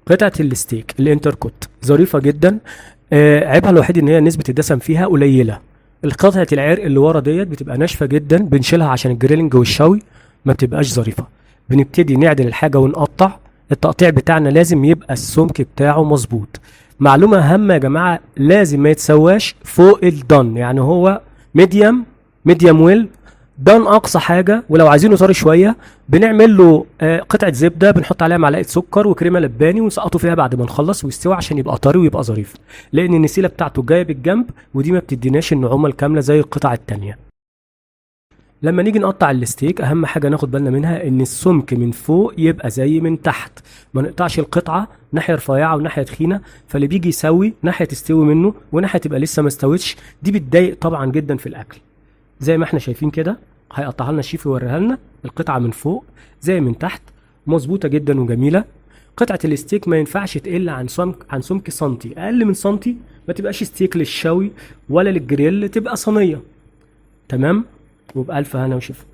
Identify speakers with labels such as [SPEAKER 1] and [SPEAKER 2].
[SPEAKER 1] قطعه الستيك الانتركوت ظريفه جدا. عيبها الوحيد ان هي نسبه الدسم فيها قليله. القطعه العرق اللي ورا ديت بتبقى ناشفه جدا، بنشيلها عشان الجريلنج والشوي، ما بتبقاش ظريفه. بنبتدي نعدل الحاجه ونقطع. التقطيع بتاعنا لازم يبقى السمك بتاعه مظبوط. معلومه هامه يا جماعه، لازم ما يتسواش فوق الدن، يعني هو ميديم ويل دان اقصى حاجه. ولو عايزينه طري شويه بنعمل له قطعه زبده، بنحط عليها معلقه سكر وكريمه لباني ونسقطه فيها بعد ما نخلص ويستوي عشان يبقى طري ويبقى ظريف، لان النسيله بتاعته جايه بالجنب ودي ما بتديناش النعومه الكامله زي القطع التانيه. لما نيجي نقطع الستيك اهم حاجه ناخد بالنا منها ان السمك من فوق يبقى زي من تحت، ما نقطعش القطعه ناحيه رفيعه وناحيه تخينه، فاللي بيجي يسوي ناحيه تستوي منه وناحيه تبقى لسه ما استوتش، دي بتضايق طبعا جدا في الاكل. زي ما احنا شايفين كده هيقطعها لنا الشيف ويوريها لنا، القطعه من فوق زي من تحت مظبوطه جدا وجميله. قطعه الستيك ما ينفعش تقل عن سمك سنتي، اقل من سنتي ما تبقاش ستيك للشوي ولا للجريل، تبقى صينيه. تمام، وبألف هنا وشفا.